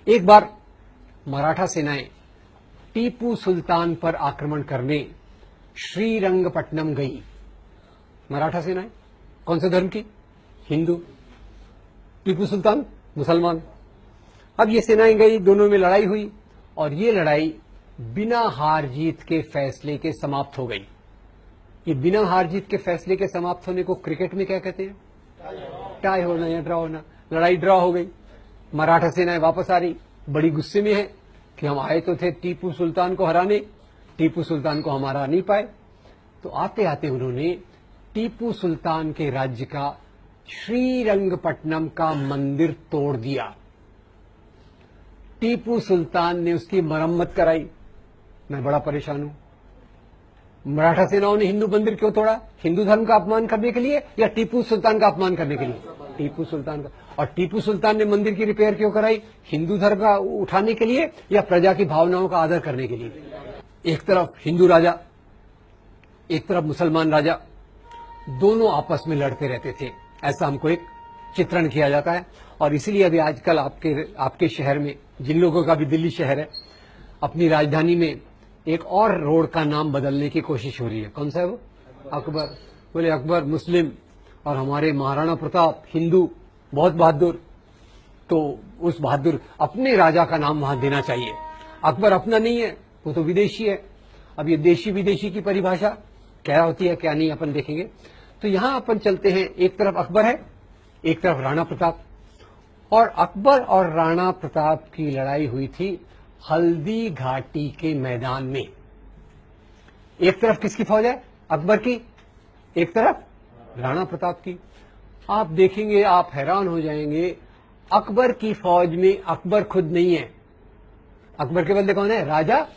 एक बार मराठा सेनाएं टीपू सुल्तान पर आक्रमण करने श्रीरंगपट्टनम गई। मराठा सेनाएं कौन से धर्म की? हिंदू। टीपू सुल्तान मुसलमान। अब ये सेनाएं गई, दोनों में लड़ाई हुई और ये लड़ाई बिना हार जीत के फैसले के समाप्त हो गई। ये बिना हार जीत के फैसले के समाप्त होने को क्रिकेट में क्या कहते हैं? टाई होना या ड्रॉ होना। लड़ाई ड्रॉ हो गई। मराठा सेनाएं वापस आ रही, बड़ी गुस्से में है कि हम आए तो थे टीपू सुल्तान को हराने, टीपू सुल्तान को हम हरा नहीं पाए। तो आते आते उन्होंने टीपू सुल्तान के राज्य का श्रीरंगपट्टनम का मंदिर तोड़ दिया। टीपू सुल्तान ने उसकी मरम्मत कराई। मैं बड़ा परेशान हूं। मराठा सेनाओं ने हिंदू मंदिर क्यों तोड़ा? हिंदू धर्म का अपमान करने के लिए या टीपू सुल्तान का अपमान करने के लिए? टीपू सुल्तान का। और टीपू सुल्तान ने मंदिर की रिपेयर क्यों कराई? हिंदू धर्म का उठाने के लिए या प्रजा की भावनाओं का आदर करने के लिए? एक तरफ हिंदू राजा, एक तरफ मुसलमान राजा, दोनों आपस में लड़ते रहते थे, ऐसा हमको एक चित्रण किया जाता है। और इसीलिए अभी आजकल आपके शहर में, जिन लोगों का भी दिल्ली शहर है, अपनी राजधानी में एक और रोड का नाम बदलने की कोशिश हो रही है। कौन सा है वो? अकबर। बोले अकबर मुस्लिम और हमारे महाराणा प्रताप हिंदू, बहुत बहादुर, तो उस बहादुर अपने राजा का नाम वहां देना चाहिए। अकबर अपना नहीं है, वो तो विदेशी है। अब ये देशी विदेशी की परिभाषा क्या होती है क्या नहीं अपन देखेंगे। तो यहां अपन चलते हैं, एक तरफ अकबर है, एक तरफ राणा प्रताप। और अकबर और राणा प्रताप की लड़ाई हुई थी हल्दी घाटी के मैदान में। एक तरफ किसकी फौज है? अकबर की, एक तरफ राणा प्रताप की। आप देखेंगे, आप हैरान हो जाएंगे, अकबर की फौज में अकबर खुद नहीं है। अकबर के बदले कौन है? राजा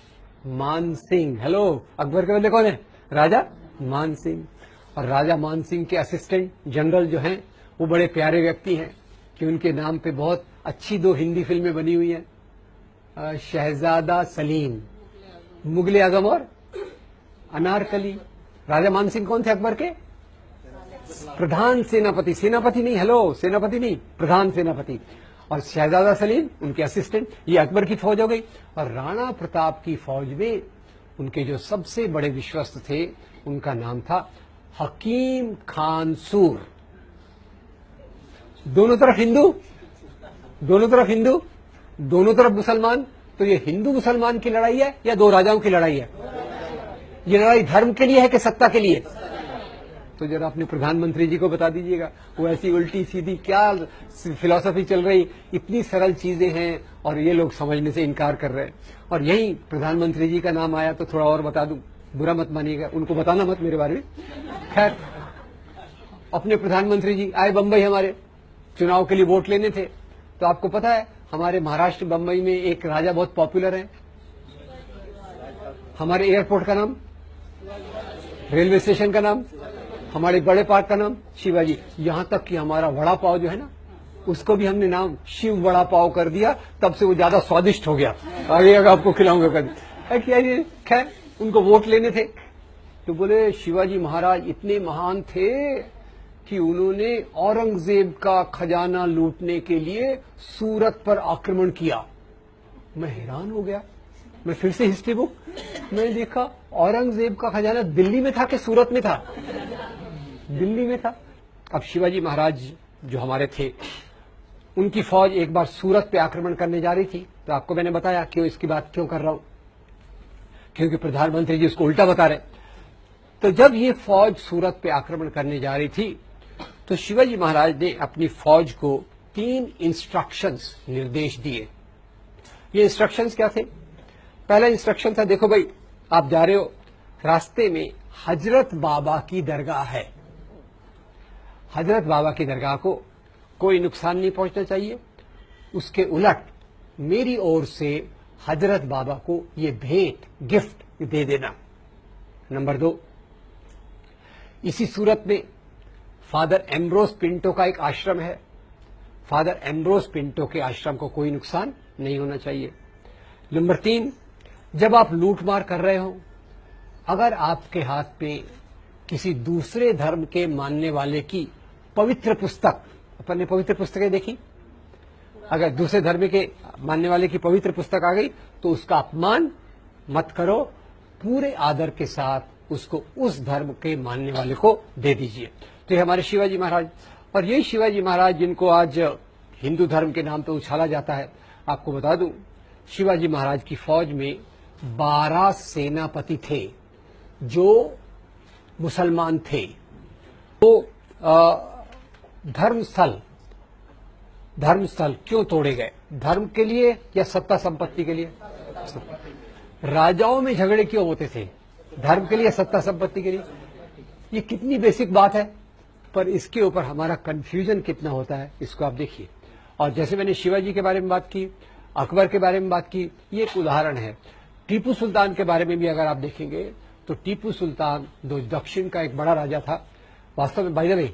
मान सिंह। हेलो, अकबर के बदले कौन है? राजा मान सिंह। और राजा मान सिंह के असिस्टेंट जनरल जो हैं, वो बड़े प्यारे व्यक्ति हैं कि उनके नाम पे बहुत अच्छी 2 हिंदी फिल्में बनी हुई हैं, शहजादा सलीम, मुगले आजम और अनारकली। राजा मान सिंह कौन थे अकबर के? प्रधान सेनापति। सेनापति नहीं, हेलो, सेनापति नहीं, प्रधान सेनापति। और शहजादा सलीम उनके असिस्टेंट। ये अकबर की फौज हो गई। और राणा प्रताप की फौज में उनके जो सबसे बड़े विश्वस्त थे, उनका नाम था हकीम खान सूर। दोनों तरफ हिंदू, दोनों तरफ हिंदू, दोनों तरफ मुसलमान। तो ये हिंदू मुसलमान की लड़ाई है या 2 राजाओं की लड़ाई है? ये लड़ाई धर्म के लिए है कि सत्ता के लिए? तो जरा अपने प्रधानमंत्री जी को बता दीजिएगा, वो ऐसी उल्टी सीधी क्या फिलॉसफी चल रही, इतनी सरल चीजें हैं और ये लोग समझने से इनकार कर रहे हैं। और यही प्रधानमंत्री जी का नाम आया तो थोड़ा और बता दूं, बुरा मत मानिएगा, उनको बताना मत मेरे बारे में। खैर, अपने प्रधानमंत्री जी आए बंबई, हमारे चुनाव के लिए वोट लेने थे। तो आपको पता है हमारे महाराष्ट्र बंबई में एक राजा बहुत पॉपुलर है। हमारे एयरपोर्ट का नाम, रेलवे स्टेशन का नाम, हमारे बड़े पार्क का नाम शिवाजी। यहां तक कि हमारा वड़ा पाव जो है ना, उसको भी हमने नाम शिव वड़ा पाव कर दिया, तब से वो ज्यादा स्वादिष्ट हो गया। आगे आपको खिलाऊंगा कभी। खैर, उनको वोट लेने थे तो बोले शिवाजी महाराज इतने महान थे कि उन्होंने औरंगजेब का खजाना लूटने के लिए सूरत पर आक्रमण किया। मैं हैरान हो गया। मैं फिर से हिस्ट्री बुक मैंने देखा, औरंगजेब का खजाना दिल्ली में था कि सूरत में था? दिल्ली में था। अब शिवाजी महाराज जो हमारे थे, उनकी फौज एक बार सूरत पे आक्रमण करने जा रही थी। तो आपको मैंने बताया क्यों, इसकी बात क्यों कर रहा हूं, क्योंकि प्रधानमंत्री जी उसको उल्टा बता रहे। तो जब ये फौज सूरत पे आक्रमण करने जा रही थी तो शिवाजी महाराज ने अपनी फौज को 3 इंस्ट्रक्शंस, निर्देश दिए। ये इंस्ट्रक्शंस क्या थे? पहला इंस्ट्रक्शन था, देखो भाई आप जा रहे हो, रास्ते में हजरत बाबा की दरगाह है। हजरत बाबा की दरगाह को कोई नुकसान नहीं पहुंचना चाहिए। उसके उलट मेरी ओर से हजरत बाबा को ये भेंट, गिफ्ट दे देना। नंबर 2, इसी सूरत में फादर एम्ब्रोस पिंटो का एक आश्रम है। फादर एम्ब्रोस पिंटो के आश्रम को कोई नुकसान नहीं होना चाहिए। नंबर 3, जब आप लूटमार कर रहे हो, अगर आपके हाथ में किसी दूसरे धर्म के मानने वाले की पवित्र पुस्तक, अपन ने पवित्र पुस्तकें देखी, अगर दूसरे धर्म के मानने वाले की पवित्र पुस्तक आ गई तो उसका अपमान मत करो, पूरे आदर के साथ उसको उस धर्म के मानने वाले को दे दीजिए। तो ये हमारे शिवाजी महाराज, और यही शिवाजी महाराज जिनको आज हिंदू धर्म के नाम पर उछाला जाता है। आपको बता दूं, शिवाजी महाराज की फौज में 12 सेनापति थे जो मुसलमान थे। तो धर्मस्थल क्यों तोड़े गए? धर्म के लिए या सत्ता संपत्ति के लिए? राजाओं में झगड़े क्यों होते थे? धर्म के लिए, सत्ता संपत्ति के लिए? ये कितनी बेसिक बात है, पर इसके ऊपर हमारा कंफ्यूजन कितना होता है, इसको आप देखिए। और जैसे मैंने शिवाजी के बारे में बात की, अकबर के बारे में बात की, ये एक उदाहरण है। टीपू सुल्तान के बारे में भी अगर आप देखेंगे तो टीपू सुल्तान दक्षिण का एक बड़ा राजा था। वास्तव में by the way,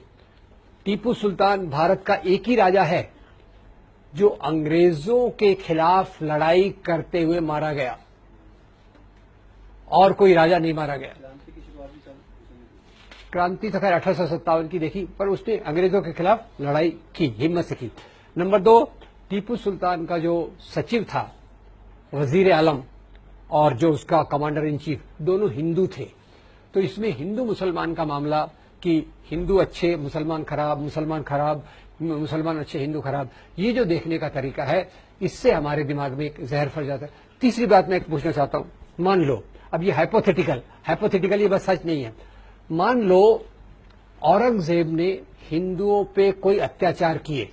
Tipu Sultan Bharat का एक ही राजा है जो अंग्रेजों के खिलाफ लड़ाई करते हुए मारा गया, और कोई राजा नहीं मारा गया। क्रांति तो खैर 1857 की देखी, पर उसने अंग्रेजों के खिलाफ लड़ाई की, हिम्मत से की। नंबर 2, टीपू सुल्तान का जो सचिव था वजीर आलम और जो उसका कमांडर इन चीफ, दोनों हिंदू थे। तो इसमें हिंदू मुसलमान का मामला कि हिंदू अच्छे मुसलमान खराब, मुसलमान खराब मुसलमान अच्छे हिंदू खराब, ये जो देखने का तरीका है, इससे हमारे दिमाग में एक जहर फैल जाता है। तीसरी बात मैं एक पूछना चाहता हूं, मान लो, अब ये हाइपोथेटिकल ये बस सच नहीं है, मान लो औरंगजेब ने हिंदुओं पे कोई अत्याचार किए,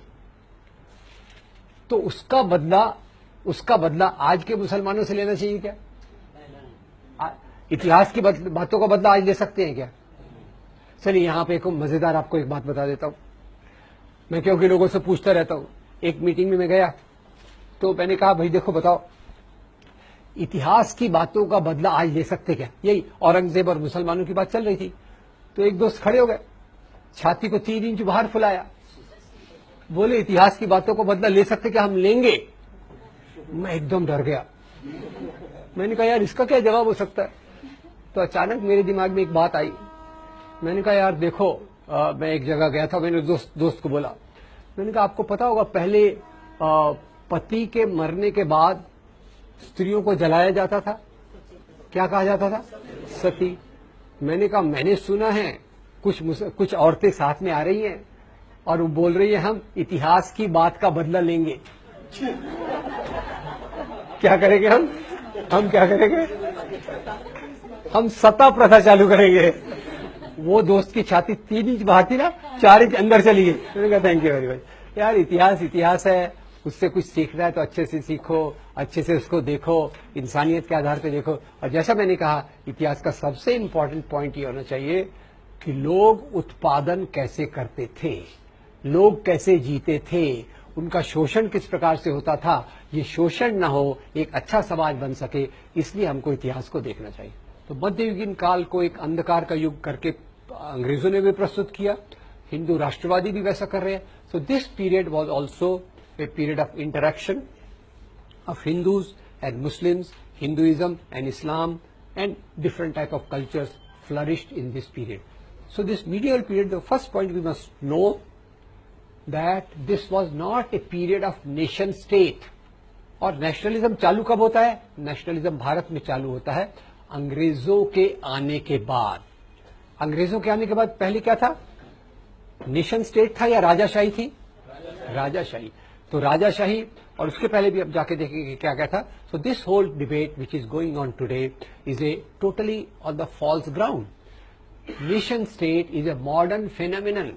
तो उसका बदला आज के मुसलमानों से लेना चाहिए क्या? इतिहास की बातों का बदला आज ले सकते हैं क्या? चलिए यहां पे एक मजेदार आपको एक बात बता देता हूं। मैं क्योंकि लोगों से पूछता रहता हूं, एक मीटिंग में मैं गया तो मैंने कहा भाई देखो बताओ, इतिहास की बातों का बदला आज ले सकते क्या? यही औरंगजेब और मुसलमानों की बात चल रही थी। तो एक दोस्त खड़े हो गए, छाती को 3 इंच बाहर फुलाया, बोले इतिहास की बातों को बदला ले सकते क्या? हम लेंगे। मैं एकदम डर गया। मैंने कहा यार इसका क्या जवाब हो सकता है? तो अचानक मेरे दिमाग में एक बात आई। मैंने कहा यार देखो, मैं एक जगह गया था, मैंने दोस्त को बोला, मैंने कहा आपको पता होगा पहले पति के मरने के बाद स्त्रियों को जलाया जाता था, क्या कहा जाता था? सती। मैंने कहा मैंने सुना है कुछ औरतें साथ में आ रही हैं और वो बोल रही है हम इतिहास की बात का बदला लेंगे। क्या करेंगे हम क्या करेंगे? हम सता प्रथा चालू करेंगे। वो दोस्त की छाती 3 इंच बाहर थी ना, 4 इंच अंदर चली गई। मैंने कहा थैंक यू वेरी मच। यार इतिहास है, उससे कुछ सीखना है तो अच्छे से सीखो, अच्छे से उसको देखो, इंसानियत के आधार पर देखो। और जैसा मैंने कहा, इतिहास का सबसे इंपॉर्टेंट पॉइंट ये होना चाहिए कि लोग उत्पादन कैसे करते थे, लोग कैसे जीते थे, उनका शोषण किस प्रकार से होता था। ये शोषण न हो, एक अच्छा समाज बन सके, इसलिए हमको इतिहास को देखना चाहिए। तो मध्ययुगीन काल को एक अंधकार का युग करके अंग्रेजों ने भी प्रस्तुत किया, हिंदू राष्ट्रवादी भी वैसा कर रहे हैं। So this period was also a period of interaction of Hindus and Muslims, Hinduism and Islam, and different type of cultures flourished in this period. So this medieval period, the first point we must know that this was not a period of nation state. और nationalism चालू कब होता है? Nationalism Bharat में चालू होता है अंग्रेजों के आने के बाद। अंग्रेजों के आने के बाद पहले क्या था? नेशन स्टेट था या राजाशाही थी? राजाशाही। तो राजाशाही, और उसके पहले भी अब जाके देखेंगे क्या क्या था। So this whole debate which is going on today is a totally on the false ground. Nation state is a modern phenomenon